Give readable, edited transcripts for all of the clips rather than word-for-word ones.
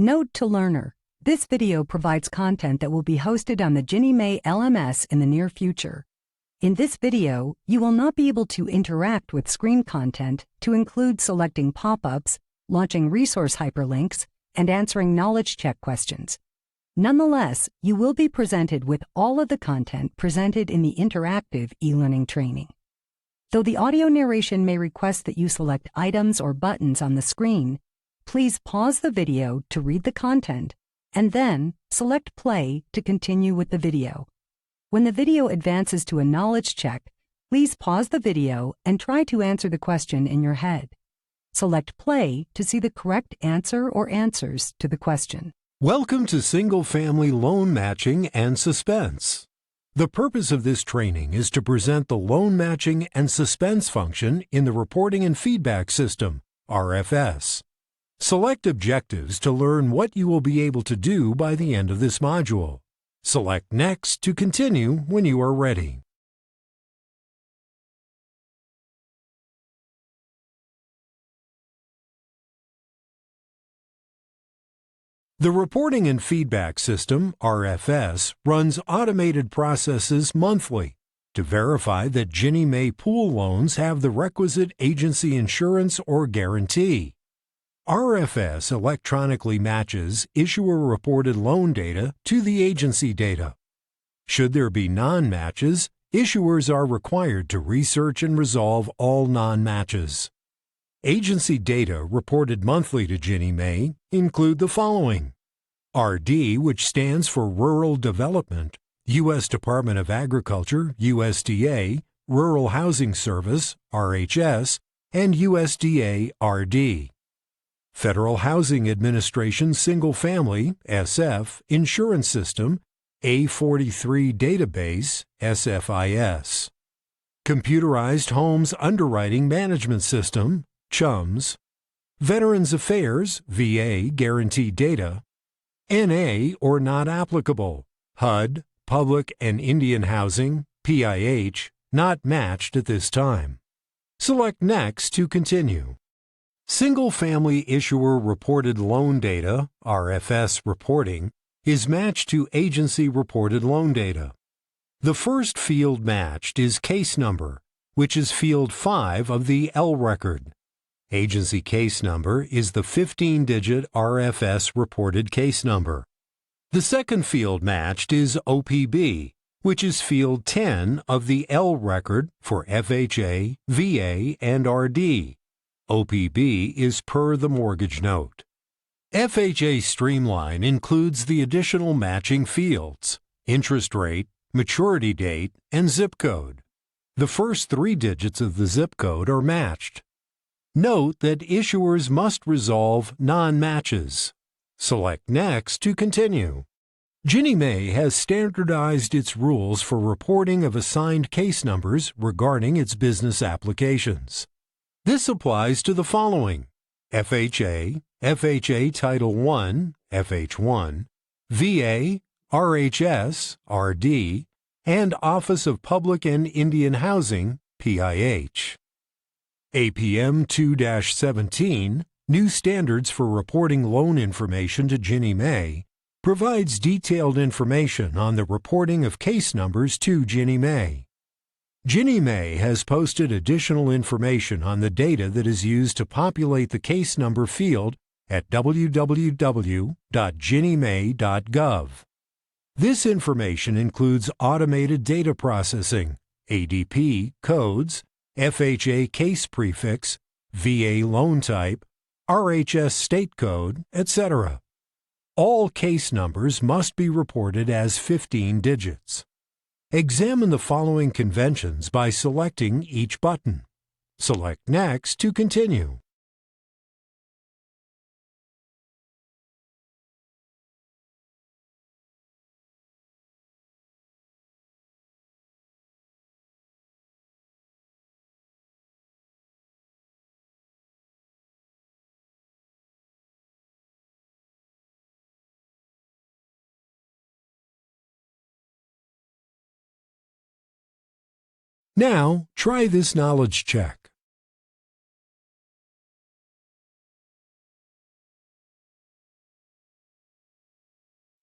Note to learner: this video provides content that will be hosted on the Ginnie Mae LMS in the near future. In this video, you will not be able to interact with screen content to include selecting pop-ups, launching resource hyperlinks, and answering knowledge check questions. Nonetheless, you will be presented with all of the content presented in the interactive e-learning training. Though the audio narration may request that you select items or buttons on the screen, please pause the video to read the content and then select play to continue with the video. When the video advances to a knowledge check, please pause the video and try to answer the question in your head. Select play to see the correct answer or answers to the question. Welcome to Single-Family Loan Matching and Suspense. The purpose of this training is to present the loan matching and suspense function in the Reporting and Feedback System, RFS. Select objectives to learn what you will be able to do by the end of this module. Select Next to continue when you are ready. The Reporting and Feedback System, RFS, runs automated processes monthly to verify that Ginnie Mae pool loans have the requisite agency insurance or guarantee. RFS electronically matches issuer-reported loan data to the agency data. Should there be non-matches, issuers are required to research and resolve all non-matches. Agency data reported monthly to Ginnie Mae include the following: RD, which stands for Rural Development, U.S. Department of Agriculture, USDA, Rural Housing Service, RHS, and USDA RD. Federal Housing Administration Single Family, SF, Insurance System, A43 Database, SFIS. Computerized Homes Underwriting Management System, CHUMS. Veterans Affairs, VA Guarantee Data. NA or not applicable, HUD, Public and Indian Housing, PIH, not matched at this time. Select Next to continue. Single-Family Issuer Reported Loan Data, RFS reporting, is matched to agency-reported loan data. The first field matched is case number, which is field 5 of the L record. Agency case number is the 15-digit RFS reported case number. The second field matched is OPB, which is field 10 of the L record for FHA, VA, and RD. OPB is per the mortgage note. FHA Streamline includes the additional matching fields: interest rate, maturity date, and zip code. The first 3 digits of the zip code are matched. Note that issuers must resolve non-matches. Select Next to continue. Ginnie Mae has standardized its rules for reporting of assigned case numbers regarding its business applications. This applies to the following: FHA, FHA Title I, FH1, VA, RHS, RD, and Office of Public and Indian Housing, PIH. APM 2-17, New Standards for Reporting Loan Information to Ginnie Mae, provides detailed information on the reporting of case numbers to Ginnie Mae. Ginnie Mae has posted additional information on the data that is used to populate the case number field at www.ginniemay.gov. This information includes automated data processing, ADP codes, FHA case prefix, VA loan type, RHS state code, etc. All case numbers must be reported as 15 digits. Examine the following conventions by selecting each button. Select Next to continue. Now, try this knowledge check.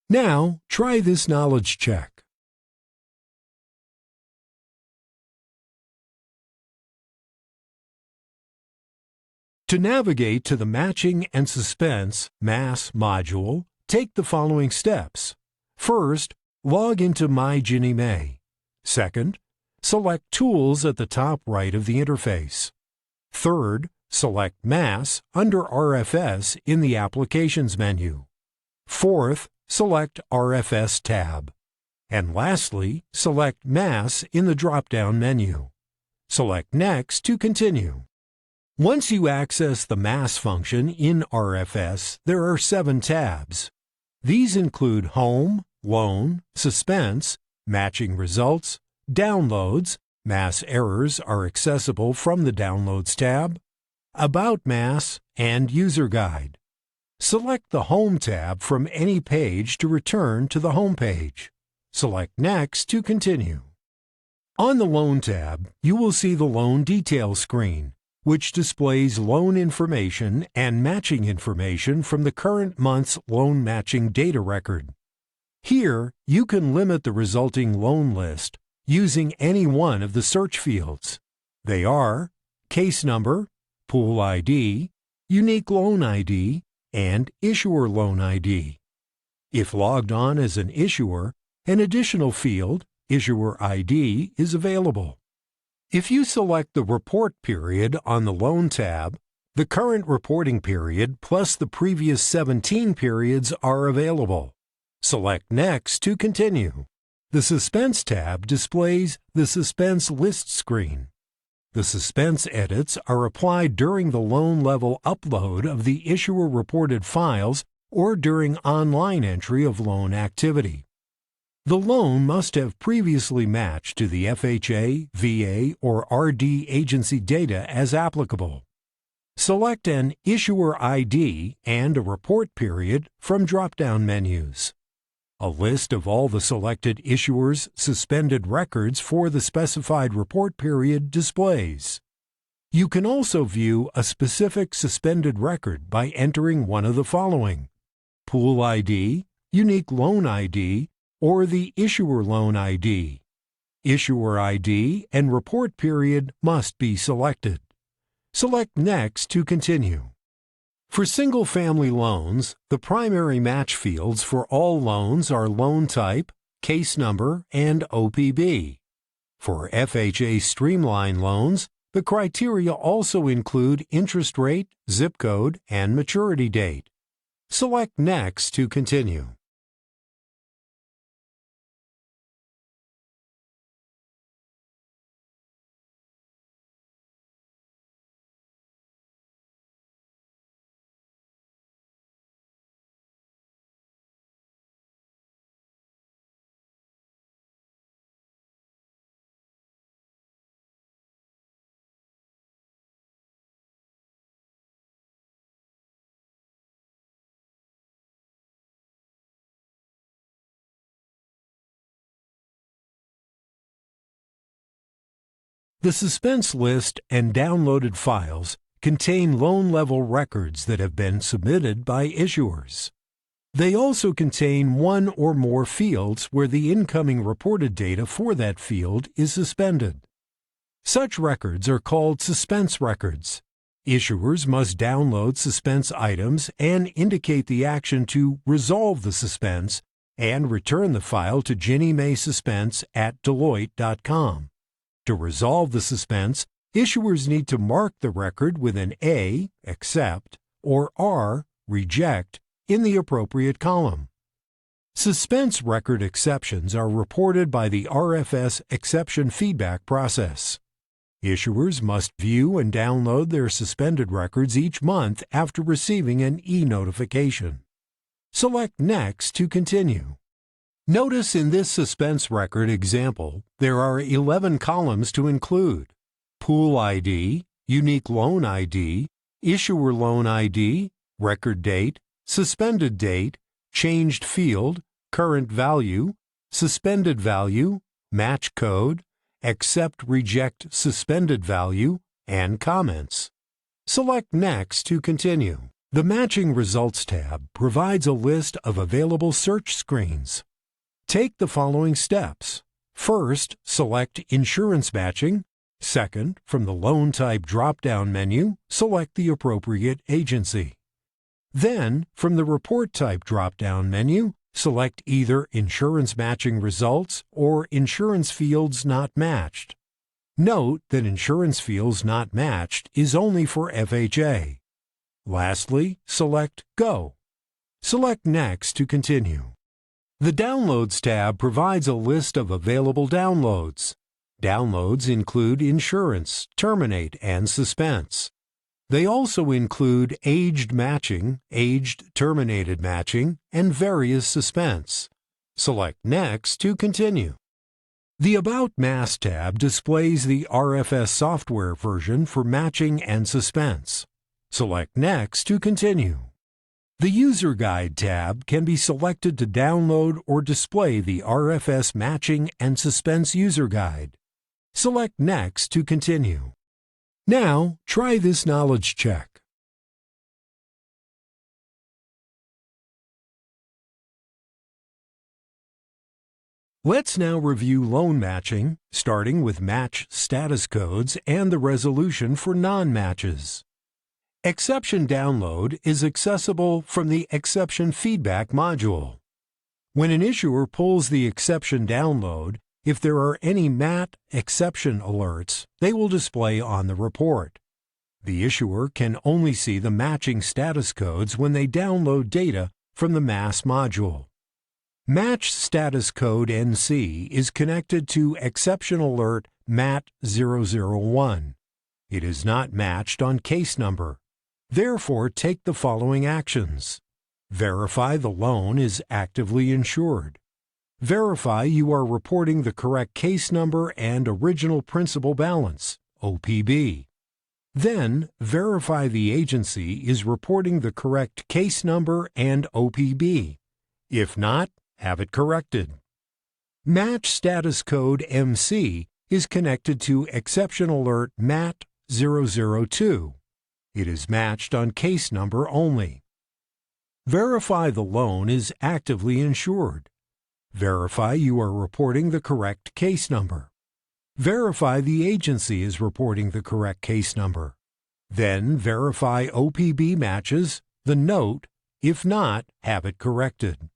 Now, try this knowledge check. To navigate to the Matching and Suspense Mass module, take the following steps. First, log into My Ginnie Mae. Second, select Tools at the top right of the interface. Third, select Mass under RFS in the Applications menu. Fourth, select RFS tab. And lastly, select Mass in the drop-down menu. Select Next to continue. Once you access the Mass function in RFS, there are 7 tabs. These include Home, Loan, Suspense, Matching Results, Downloads, Mass errors are accessible from the Downloads tab, About Mass, and User Guide. Select the Home tab from any page to return to the home page. Select Next to continue. On the Loan tab, you will see the Loan Details screen, which displays loan information and matching information from the current month's loan matching data record. Here, you can limit the resulting loan list using any one of the search fields. They are Case Number, Pool ID, Unique Loan ID, and Issuer Loan ID. If logged on as an issuer, an additional field, Issuer ID, is available. If you select the Report period on the Loan tab, the current reporting period plus the previous 17 periods are available. Select Next to continue. The Suspense tab displays the Suspense List screen. The Suspense edits are applied during the loan level upload of the issuer-reported files or during online entry of loan activity. The loan must have previously matched to the FHA, VA, or RD agency data as applicable. Select an Issuer ID and a Report period from drop-down menus. A list of all the selected issuers' suspended records for the specified report period displays. You can also view a specific suspended record by entering one of the following: Pool ID, Unique Loan ID, or the Issuer Loan ID. Issuer ID and Report period must be selected. Select Next to continue. For single-family loans, the primary match fields for all loans are Loan Type, Case Number, and OPB. For FHA Streamline loans, the criteria also include interest rate, zip code, and maturity date. Select Next to continue. The Suspense list and downloaded files contain loan-level records that have been submitted by issuers. They also contain one or more fields where the incoming reported data for that field is suspended. Such records are called Suspense records. Issuers must download Suspense items and indicate the action to resolve the suspense and return the file to Ginnie Mae Suspense at Deloitte.com. To resolve the suspense, issuers need to mark the record with an A, Accept, or R, Reject, in the appropriate column. Suspense record exceptions are reported by the RFS exception feedback process. Issuers must view and download their suspended records each month after receiving an e-notification. Select Next to continue. Notice in this suspense record example, there are 11 columns to include: Pool ID, Unique Loan ID, Issuer Loan ID, Record Date, Suspended Date, Changed Field, Current Value, Suspended Value, Match Code, Accept Reject Suspended Value, and Comments. Select Next to continue. The Matching Results tab provides a list of available search screens. Take the following steps. First, select Insurance Matching. Second, from the Loan Type drop-down menu, select the appropriate agency. Then, from the Report Type drop-down menu, select either Insurance Matching Results or Insurance Fields Not Matched. Note that Insurance Fields Not Matched is only for FHA. Lastly, select Go. Select Next to continue. The Downloads tab provides a list of available downloads. Downloads include Insurance, Terminate, and Suspense. They also include Aged Matching, Aged Terminated Matching, and various Suspense. Select Next to continue. The About Mass tab displays the RFS software version for matching and suspense. Select Next to continue. The User Guide tab can be selected to download or display the RFS Matching and Suspense User Guide. Select Next to continue. Now, try this knowledge check. Let's now review loan matching, starting with match status codes and the resolution for non-matches. Exception download is accessible from the Exception Feedback module. When an issuer pulls the exception download, if there are any MAT exception alerts, they will display on the report. The issuer can only see the matching status codes when they download data from the MAS module. Match Status Code NC is connected to Exception Alert MAT 001. It is not matched on case number. Therefore, take the following actions. Verify the loan is actively insured. Verify you are reporting the correct case number and original principal balance, OPB. Then, verify the agency is reporting the correct case number and OPB. If not, have it corrected. Match Status Code MC is connected to Exception Alert MAT 002. It is matched on case number only. Verify the loan is actively insured. Verify you are reporting the correct case number. Verify the agency is reporting the correct case number. Then verify OPB matches the note. If not, have it corrected.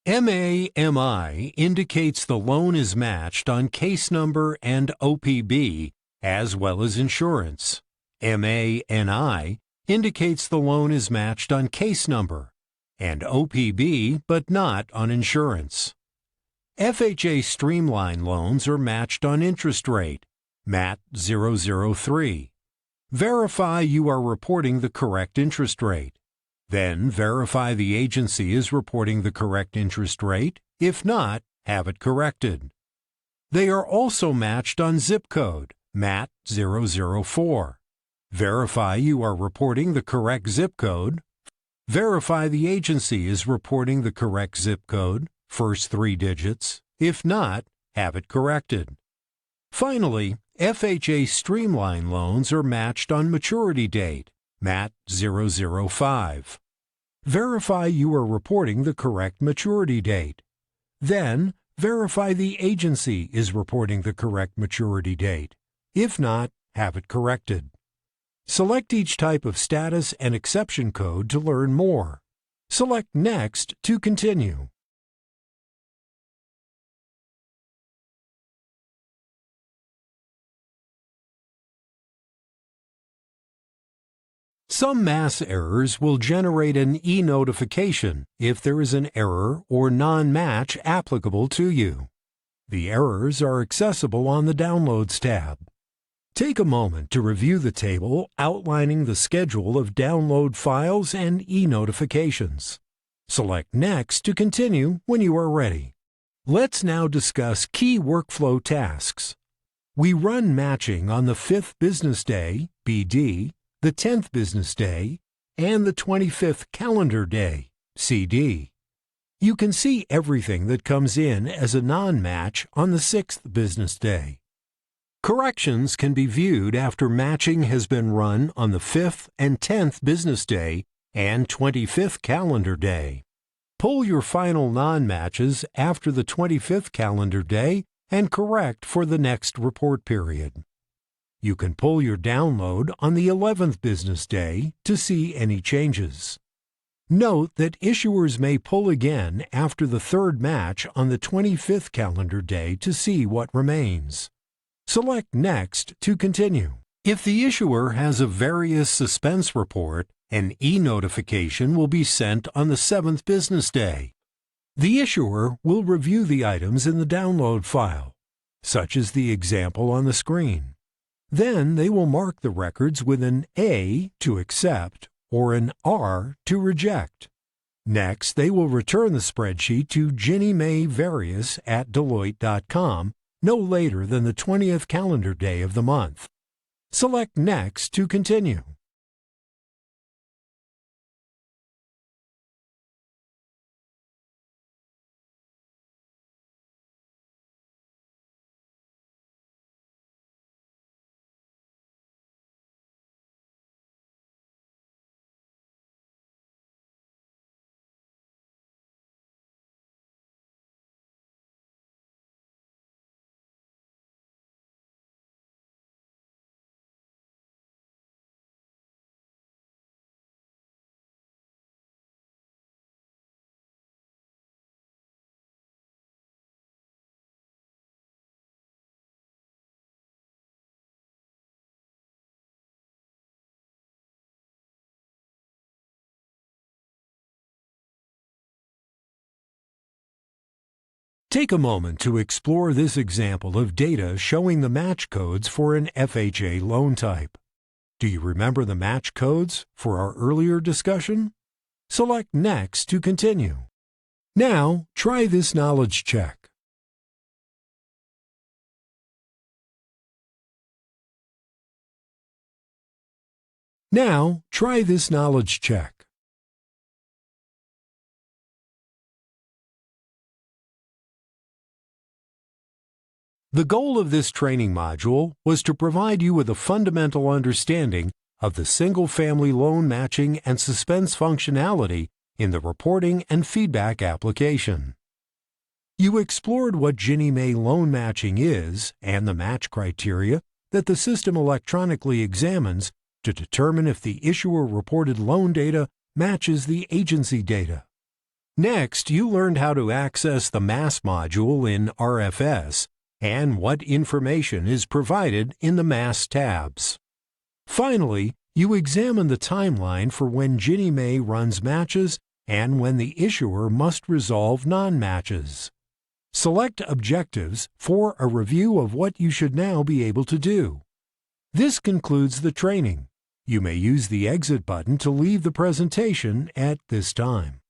MAMI indicates the loan is matched on case number and OPB as well as insurance. MANI indicates the loan is matched on case number and OPB but not on insurance. FHA Streamline loans are matched on interest rate, MAT 003. Verify you are reporting the correct interest rate. Then verify the agency is reporting the correct interest rate. If not, have it corrected. They are also matched on zip code, MAT 004. Verify you are reporting the correct zip code. Verify the agency is reporting the correct zip code, first 3 digits. If not, have it corrected. Finally, FHA Streamline loans are matched on maturity date, MAT 005. Verify you are reporting the correct maturity date. Then, verify the agency is reporting the correct maturity date. If not, have it corrected. Select each type of status and exception code to learn more. Select Next to continue. Some mass errors will generate an e-notification if there is an error or non-match applicable to you. The errors are accessible on the Downloads tab. Take a moment to review the table outlining the schedule of download files and e-notifications. Select Next to continue when you are ready. Let's now discuss key workflow tasks. We run matching on the 5th business day, BD, the 10th business day, and the 25th calendar day, CD. You can see everything that comes in as a non-match on the 6th business day. Corrections can be viewed after matching has been run on the 5th and 10th business day and 25th calendar day. Pull your final non-matches after the 25th calendar day and correct for the next report period. You can pull your download on the 11th business day to see any changes. Note that issuers may pull again after the third match on the 25th calendar day to see what remains. Select Next to continue. If the issuer has a various suspense report, an e-notification will be sent on the 7th business day. The issuer will review the items in the download file, such as the example on the screen. Then they will mark the records with an A to accept or an R to reject. Next, they will return the spreadsheet to Ginnie Mae Various at Deloitte.com no later than the 20th calendar day of the month. Select Next to continue. Take a moment to explore this example of data showing the match codes for an FHA loan type. Do you remember the match codes for our earlier discussion? Select Next to continue. Now, try this knowledge check. Now, try this knowledge check. The goal of this training module was to provide you with a fundamental understanding of the single-family loan matching and suspense functionality in the reporting and feedback application. You explored what Ginnie Mae loan matching is and the match criteria that the system electronically examines to determine if the issuer-reported loan data matches the agency data. Next, you learned how to access the Mass module in RFS and what information is provided in the Mass tabs. Finally, you examine the timeline for when Ginnie Mae runs matches and when the issuer must resolve non-matches. Select Objectives for a review of what you should now be able to do. This concludes the training. You may use the Exit button to leave the presentation at this time.